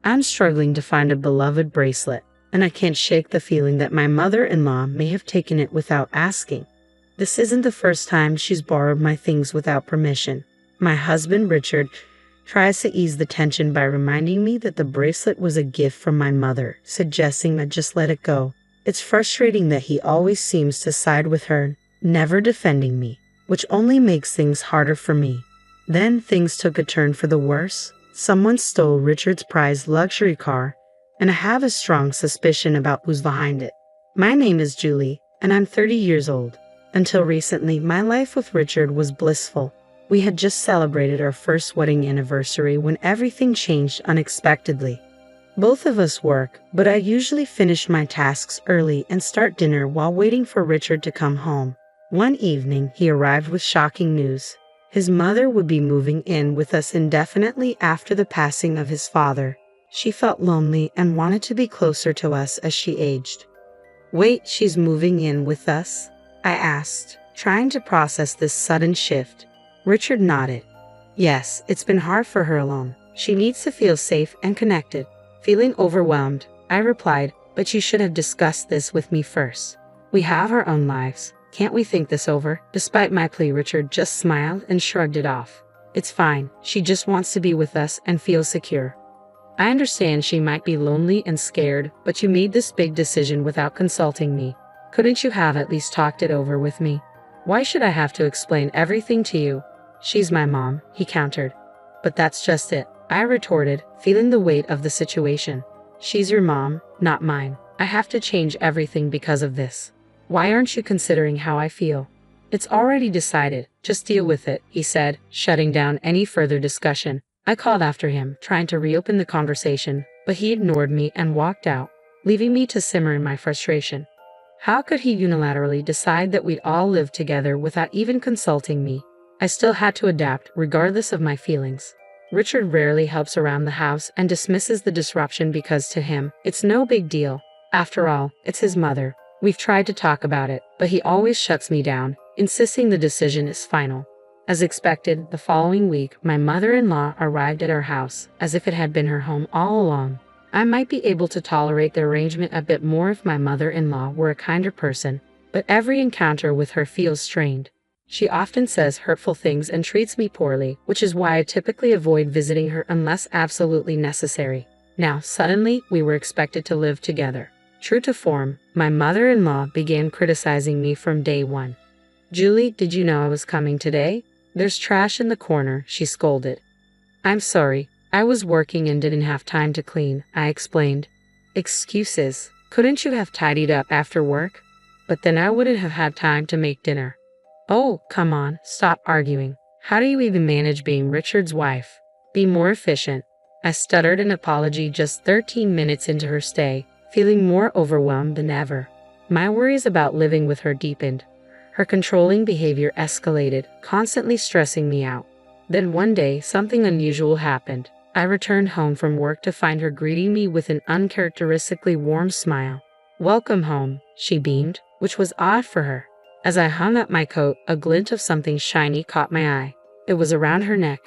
I'm struggling to find a beloved bracelet, and I can't shake the feeling that my mother-in-law may have taken it without asking. This isn't the first time she's borrowed my things without permission. My husband, Richard, tries to ease the tension by reminding me that the bracelet was a gift from my mother, suggesting I just let it go. It's frustrating that he always seems to side with her, never defending me, which only makes things harder for me. Then things took a turn for the worse. Someone stole Richard's prized luxury car, and I have a strong suspicion about who's behind it. My name is Julie, and I'm 30 years old. Until recently, my life with Richard was blissful. We had just celebrated our first wedding anniversary when everything changed unexpectedly. Both of us work, but I usually finish my tasks early and start dinner while waiting for Richard to come home. One evening, he arrived with shocking news. His mother would be moving in with us indefinitely after the passing of his father. She felt lonely and wanted to be closer to us as she aged. "Wait, she's moving in with us?" I asked, trying to process this sudden shift. Richard nodded. "Yes, it's been hard for her alone. She needs to feel safe and connected." Feeling overwhelmed, I replied, "But you should have discussed this with me first. We have our own lives. Can't we think this over?" Despite my plea, Richard just smiled and shrugged it off. "It's fine. She just wants to be with us and feel secure. I understand she might be lonely and scared, but you made this big decision without consulting me. Couldn't you have at least talked it over with me? Why should I have to explain everything to you?" "She's my mom," he countered. "But that's just it," I retorted, feeling the weight of the situation. "She's your mom, not mine. I have to change everything because of this. Why aren't you considering how I feel?" "It's already decided. Just deal with it," he said, shutting down any further discussion. I called after him, trying to reopen the conversation, but he ignored me and walked out, leaving me to simmer in my frustration. How could he unilaterally decide that we'd all live together without even consulting me? I still had to adapt, regardless of my feelings. Richard rarely helps around the house and dismisses the disruption because to him, it's no big deal. After all, it's his mother. We've tried to talk about it, but he always shuts me down, insisting the decision is final. As expected, the following week, my mother-in-law arrived at our house, as if it had been her home all along. I might be able to tolerate the arrangement a bit more if my mother-in-law were a kinder person, but every encounter with her feels strained. She often says hurtful things and treats me poorly, which is why I typically avoid visiting her unless absolutely necessary. Now, suddenly, we were expected to live together. True to form, my mother-in-law began criticizing me from day one. "Julie, did you know I was coming today? There's trash in the corner," she scolded. "I'm sorry. I was working and didn't have time to clean," I explained. "Excuses. Couldn't you have tidied up after work? But then I wouldn't have had time to make dinner." "Oh, come on, stop arguing. How do you even manage being Richard's wife? Be more efficient." I stuttered an apology just 13 minutes into her stay, feeling more overwhelmed than ever. My worries about living with her deepened. Her controlling behavior escalated, constantly stressing me out. Then one day, something unusual happened. I returned home from work to find her greeting me with an uncharacteristically warm smile. "Welcome home," she beamed, which was odd for her. As I hung up my coat, a glint of something shiny caught my eye. It was around her neck.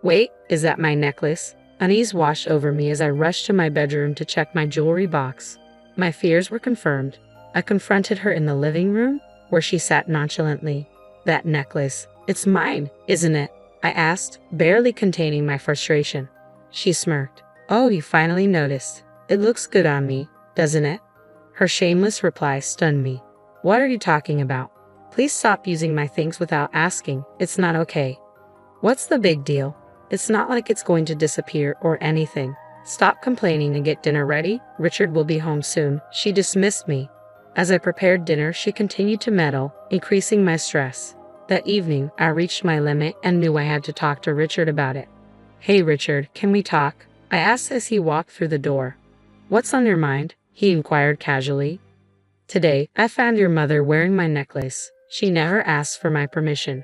"Wait, is that my necklace?" Unease washed over me as I rushed to my bedroom to check my jewelry box. My fears were confirmed. I confronted her in the living room, where she sat nonchalantly. "That necklace, it's mine, isn't it?" I asked, barely containing my frustration. She smirked. "Oh, you finally noticed. It looks good on me, doesn't it?" Her shameless reply stunned me. "What are you talking about? Please stop using my things without asking. It's not okay." "What's the big deal? It's not like it's going to disappear or anything. Stop complaining and get dinner ready. Richard will be home soon." She dismissed me. As I prepared dinner, she continued to meddle, increasing my stress. That evening, I reached my limit and knew I had to talk to Richard about it. "Hey Richard, can we talk?" I asked as he walked through the door. "What's on your mind?" he inquired casually. "Today, I found your mother wearing my necklace. She never asked for my permission."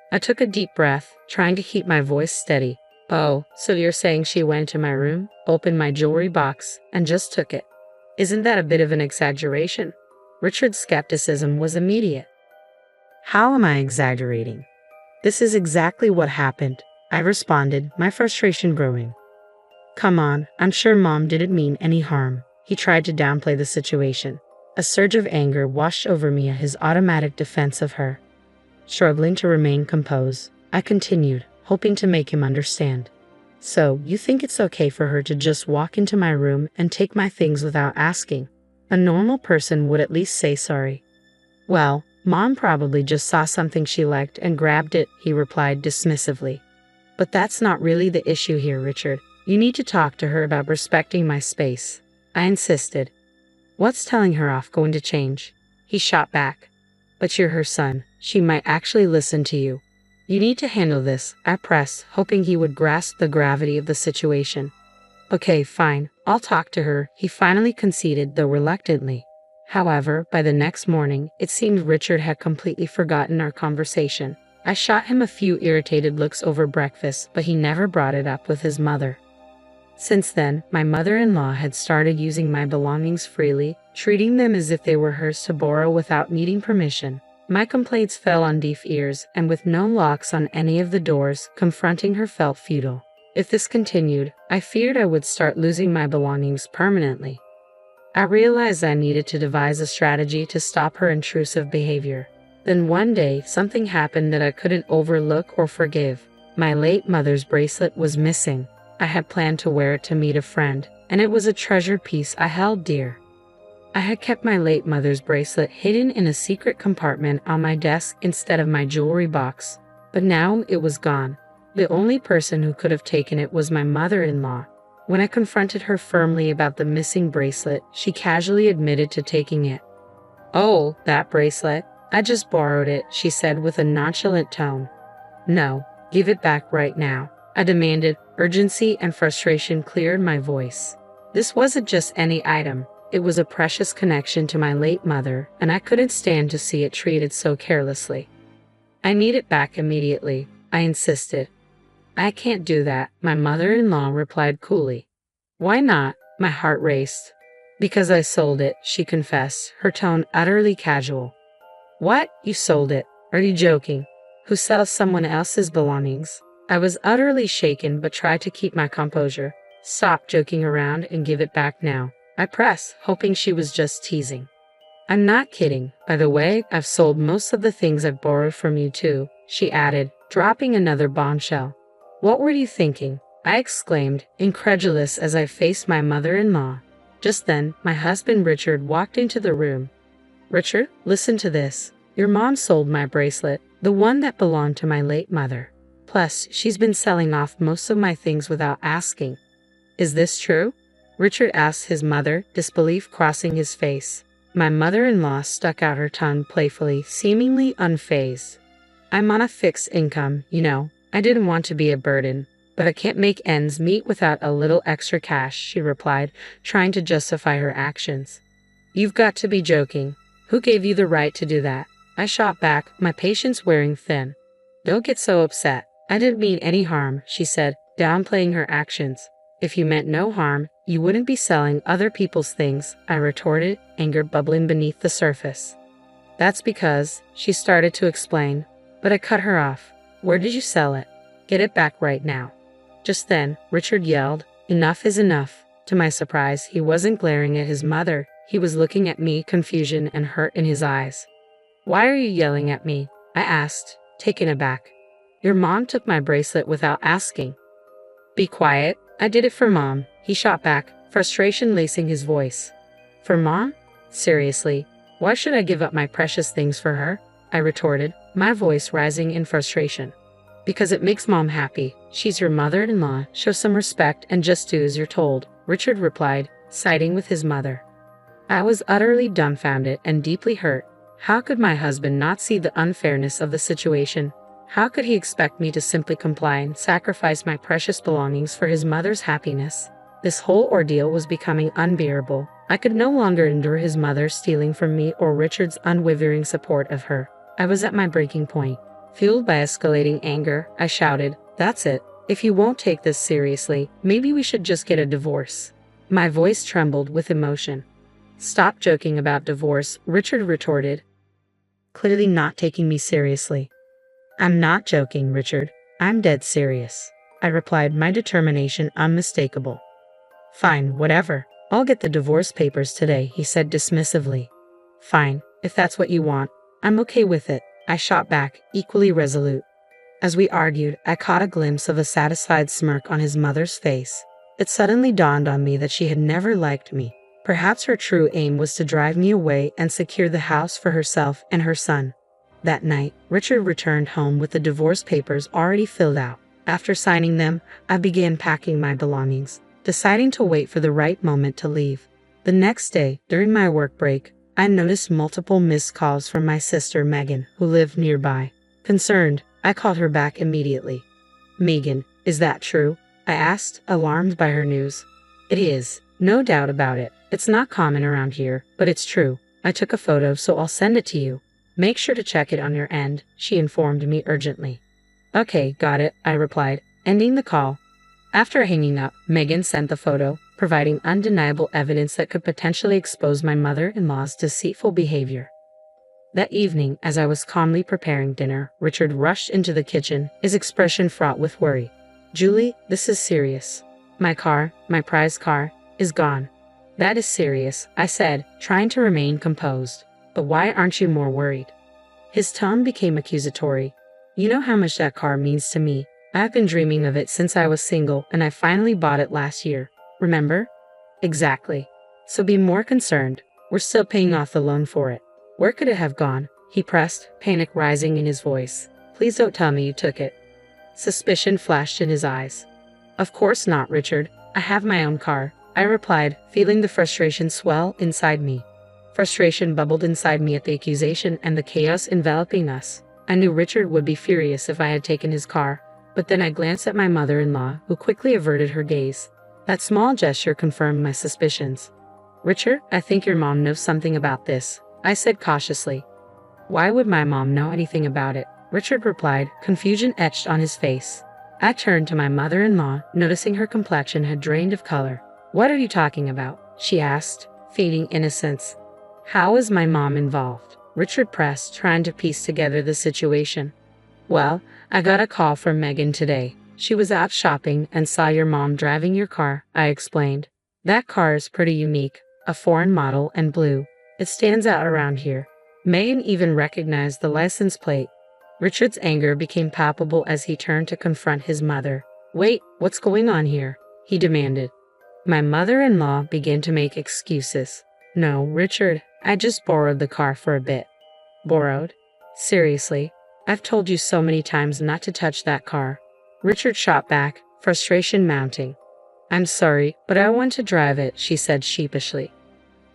I took a deep breath, trying to keep my voice steady. "Oh, so you're saying she went to my room, opened my jewelry box, and just took it? Isn't that a bit of an exaggeration?" Richard's skepticism was immediate. "How am I exaggerating? This is exactly what happened," I responded, my frustration brewing. Come on, I'm sure Mom didn't mean any harm. He tried to downplay the situation. A surge of anger washed over me at his automatic defense of her. Struggling to remain composed, I continued, hoping to make him understand. So, you think it's okay for her to just walk into my room and take my things without asking? A normal person would at least say sorry. Well, Mom probably just saw something she liked and grabbed it, he replied dismissively. But that's not really the issue here, Richard. You need to talk to her about respecting my space. I insisted. What's telling her off going to change? He shot back. But you're her son. She might actually listen to you. You need to handle this, I pressed, hoping he would grasp the gravity of the situation. Okay, fine. I'll talk to her, he finally conceded, though reluctantly. However, by the next morning, it seemed Richard had completely forgotten our conversation. I shot him a few irritated looks over breakfast, but he never brought it up with his mother. Since then, my mother-in-law had started using my belongings freely, treating them as if they were hers to borrow without needing permission. My complaints fell on deaf ears, and with no locks on any of the doors, confronting her felt futile. If this continued, I feared I would start losing my belongings permanently. I realized I needed to devise a strategy to stop her intrusive behavior. Then one day, something happened that I couldn't overlook or forgive. My late mother's bracelet was missing. I had planned to wear it to meet a friend, and it was a treasured piece I held dear. I had kept my late mother's bracelet hidden in a secret compartment on my desk instead of my jewelry box, but now it was gone. The only person who could have taken it was my mother-in-law. When I confronted her firmly about the missing bracelet, she casually admitted to taking it. "Oh, that bracelet? I just borrowed it," she said with a nonchalant tone. "No, give it back right now," I demanded. Urgency and frustration cleared my voice. This wasn't just any item. It was a precious connection to my late mother, and I couldn't stand to see it treated so carelessly. "I need it back immediately," I insisted. "I can't do that," my mother-in-law replied coolly. "Why not?" My heart raced. "Because I sold it," she confessed, her tone utterly casual. "What? You sold it? Are you joking? Who sells someone else's belongings?" I was utterly shaken but tried to keep my composure. "Stop joking around and give it back now," I pressed, hoping she was just teasing. "I'm not kidding. By the way, I've sold most of the things I've borrowed from you too," she added, dropping another bombshell. "What were you thinking?" I exclaimed, incredulous as I faced my mother-in-law. Just then, my husband Richard walked into the room. "Richard, listen to this. Your mom sold my bracelet, the one that belonged to my late mother. Plus, she's been selling off most of my things without asking." "Is this true?" Richard asked his mother, disbelief crossing his face. My mother-in-law stuck out her tongue playfully, seemingly unfazed. "I'm on a fixed income, you know. I didn't want to be a burden, but I can't make ends meet without a little extra cash," she replied, trying to justify her actions. "You've got to be joking. Who gave you the right to do that?" I shot back, my patience wearing thin. "Don't get so upset. I didn't mean any harm," she said, downplaying her actions. "If you meant no harm, you wouldn't be selling other people's things," I retorted, anger bubbling beneath the surface. "That's because," she started to explain, but I cut her off. "Where did you sell it? Get it back right now." Just then, Richard yelled, "Enough is enough." To my surprise, he wasn't glaring at his mother. He was looking at me, confusion and hurt in his eyes. "Why are you yelling at me?" I asked, taken aback. "Your mom took my bracelet without asking." "Be quiet. I did it for Mom," he shot back, frustration lacing his voice. "For Mom? Seriously, why should I give up my precious things for her?" I retorted, my voice rising in frustration. "Because it makes Mom happy. She's your mother-in-law. Show some respect and just do as you're told," Richard replied, siding with his mother. I was utterly dumbfounded and deeply hurt. How could my husband not see the unfairness of the situation? How could he expect me to simply comply and sacrifice my precious belongings for his mother's happiness? This whole ordeal was becoming unbearable. I could no longer endure his mother stealing from me or Richard's unwavering support of her. I was at my breaking point. Fueled by escalating anger, I shouted, "That's it. If you won't take this seriously, maybe we should just get a divorce." My voice trembled with emotion. "Stop joking about divorce," Richard retorted, clearly not taking me seriously. "I'm not joking, Richard. I'm dead serious," I replied, my determination unmistakable. Fine, whatever. I'll get the divorce papers today, he said dismissively. Fine, if that's what you want. I'm okay with it, I shot back, equally resolute. As we argued, I caught a glimpse of a satisfied smirk on his mother's face. It suddenly dawned on me that she had never liked me. Perhaps her true aim was to drive me away and secure the house for herself and her son. That night, Richard returned home with the divorce papers already filled out. After signing them, I began packing my belongings, deciding to wait for the right moment to leave. The next day, during my work break, I noticed multiple missed calls from my sister Megan, who lived nearby. Concerned, I called her back immediately. Megan, is that true? I asked, alarmed by her news. It is, no doubt about it. It's not common around here, but it's true. I took a photo, so I'll send it to you. Make sure to check it on your end, she informed me urgently. Okay, got it, I replied, ending the call. After hanging up, Megan sent the photo, providing undeniable evidence that could potentially expose my mother-in-law's deceitful behavior. That evening, as I was calmly preparing dinner, Richard rushed into the kitchen, his expression fraught with worry. Julie, this is serious. My prized car, is gone. That is serious, I said, trying to remain composed. But why aren't you more worried? His tone became accusatory. You know how much that car means to me. I've been dreaming of it since I was single, and I finally bought it last year. Remember? Exactly. So be more concerned. We're still paying off the loan for it. Where could it have gone? He pressed, panic rising in his voice. Please don't tell me you took it. Suspicion flashed in his eyes. Of course not, Richard. I have my own car, I replied, feeling the frustration swell inside me. Frustration bubbled inside me at the accusation and the chaos enveloping us. I knew Richard would be furious if I had taken his car, but then I glanced at my mother-in-law, who quickly averted her gaze. That small gesture confirmed my suspicions. Richard, I think your mom knows something about this, I said cautiously. Why would my mom know anything about it? Richard replied, confusion etched on his face. I turned to my mother-in-law, noticing her complexion had drained of color. What are you talking about? She asked, feigning innocence. How is my mom involved? Richard pressed, trying to piece together the situation. Well, I got a call from Megan today. She was out shopping and saw your mom driving your car, I explained. That car is pretty unique, a foreign model and blue. It stands out around here. Megan even recognized the license plate. Richard's anger became palpable as he turned to confront his mother. Wait, what's going on here? He demanded. My mother-in-law began to make excuses. No, Richard, I just borrowed the car for a bit. Borrowed? Seriously? I've told you so many times not to touch that car. Richard shot back, frustration mounting. I'm sorry, but I want to drive it, she said sheepishly.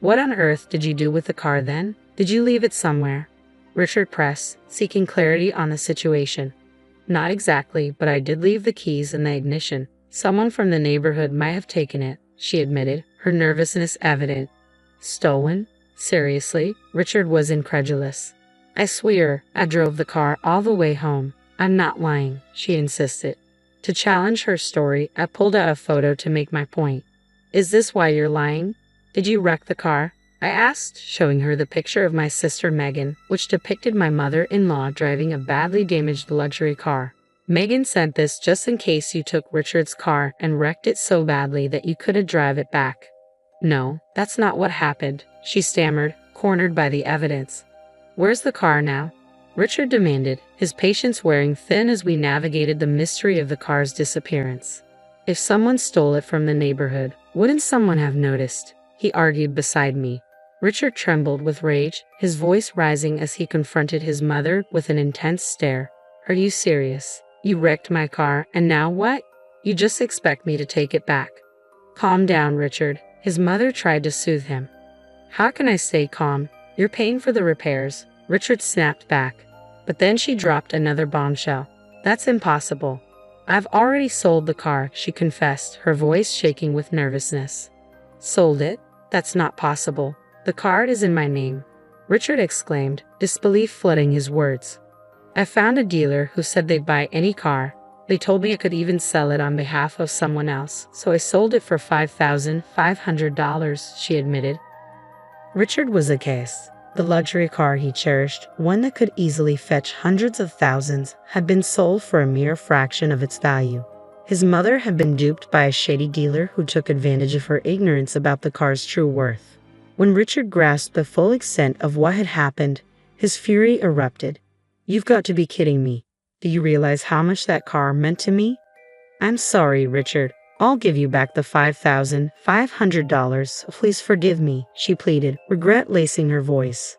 What on earth did you do with the car then? Did you leave it somewhere? Richard pressed, seeking clarity on the situation. Not exactly, but I did leave the keys in the ignition. Someone from the neighborhood might have taken it, she admitted, her nervousness evident. Stolen? Seriously? Richard was incredulous. I swear, I drove the car all the way home. I'm not lying, she insisted. To challenge her story, I pulled out a photo to make my point. Is this why you're lying? Did you wreck the car? I asked, showing her the picture of my sister Megan, which depicted my mother-in-law driving a badly damaged luxury car. Megan sent this just in case you took Richard's car and wrecked it so badly that you couldn't drive it back. No, that's not what happened, she stammered, cornered by the evidence. Where's the car now? Richard demanded, his patience wearing thin as we navigated the mystery of the car's disappearance. If someone stole it from the neighborhood, wouldn't someone have noticed? He argued beside me. Richard trembled with rage, his voice rising as he confronted his mother with an intense stare. Are you serious? You wrecked my car, and now what? You just expect me to take it back. Calm down, Richard. His mother tried to soothe him. How can I stay calm? You're paying for the repairs. Richard snapped back. But then she dropped another bombshell. That's impossible. I've already sold the car, she confessed, her voice shaking with nervousness. Sold it? That's not possible. The car is in my name. Richard exclaimed, disbelief flooding his words. I found a dealer who said they'd buy any car. They told me I could even sell it on behalf of someone else, so I sold it for $5,500, she admitted. Richard was a case. The luxury car he cherished, one that could easily fetch hundreds of thousands, had been sold for a mere fraction of its value. His mother had been duped by a shady dealer who took advantage of her ignorance about the car's true worth. When Richard grasped the full extent of what had happened, his fury erupted. "You've got to be kidding me. Do you realize how much that car meant to me?" "I'm sorry, Richard. I'll give you back the $5,500. Please forgive me," she pleaded, regret lacing her voice.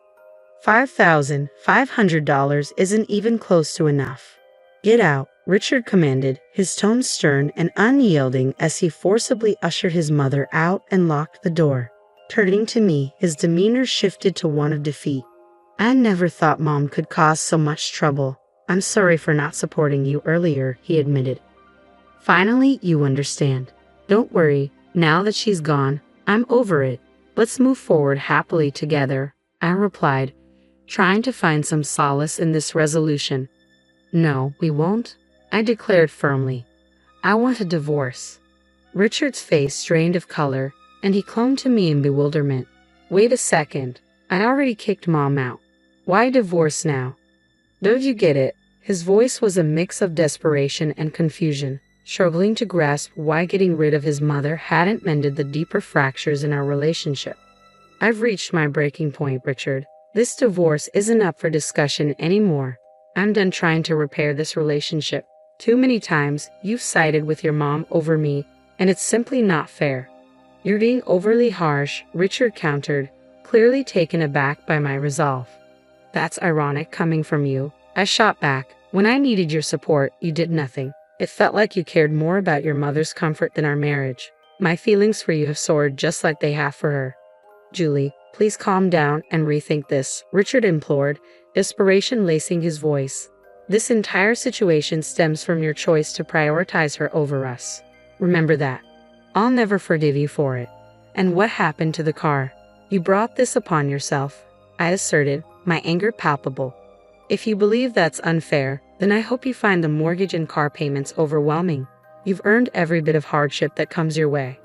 $5,500 isn't even close to enough. "Get out," Richard commanded, his tone stern and unyielding as he forcibly ushered his mother out and locked the door. Turning to me, his demeanor shifted to one of defeat. "I never thought Mom could cause so much trouble. I'm sorry for not supporting you earlier," he admitted. "Finally, you understand. Don't worry, now that she's gone, I'm over it. Let's move forward happily together," I replied, trying to find some solace in this resolution. "No, we won't," I declared firmly. "I want a divorce." Richard's face drained of color, and he clung to me in bewilderment. "Wait a second. I already kicked Mom out. Why divorce now?" "Don't you get it?" His voice was a mix of desperation and confusion, struggling to grasp why getting rid of his mother hadn't mended the deeper fractures in our relationship. "I've reached my breaking point, Richard. This divorce isn't up for discussion anymore. I'm done trying to repair this relationship. Too many times you've sided with your mom over me, and it's simply not fair." "You're being overly harsh," Richard countered, clearly taken aback by my resolve. "That's ironic coming from you," I shot back. "When I needed your support, you did nothing. It felt like you cared more about your mother's comfort than our marriage. My feelings for you have soared just like they have for her." "Julie, please calm down and rethink this," Richard implored, desperation lacing his voice. "This entire situation stems from your choice to prioritize her over us. Remember that. I'll never forgive you for it." "And what happened to the car?" "You brought this upon yourself," I asserted, my anger palpable. "If you believe that's unfair, then I hope you find the mortgage and car payments overwhelming. You've earned every bit of hardship that comes your way."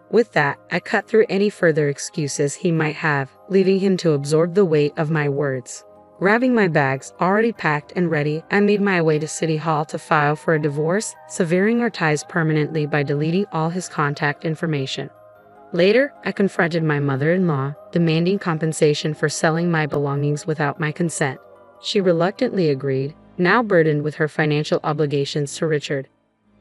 With that, I cut through any further excuses he might have, leaving him to absorb the weight of my words. Grabbing my bags, already packed and ready, I made my way to City Hall to file for a divorce, severing our ties permanently by deleting all his contact information. Later, I confronted my mother-in-law, demanding compensation for selling my belongings without my consent. She reluctantly agreed, now burdened with her financial obligations to Richard.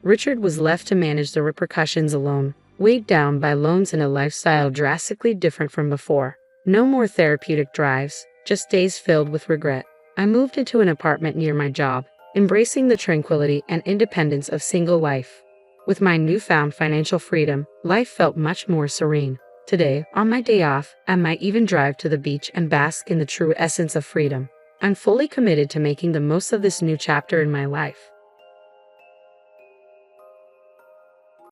Richard was left to manage the repercussions alone, weighed down by loans and a lifestyle drastically different from before. No more therapeutic drives, just days filled with regret. I moved into an apartment near my job, embracing the tranquility and independence of single life. With my newfound financial freedom, life felt much more serene. Today, on my day off, I might even drive to the beach and bask in the true essence of freedom. I'm fully committed to making the most of this new chapter in my life.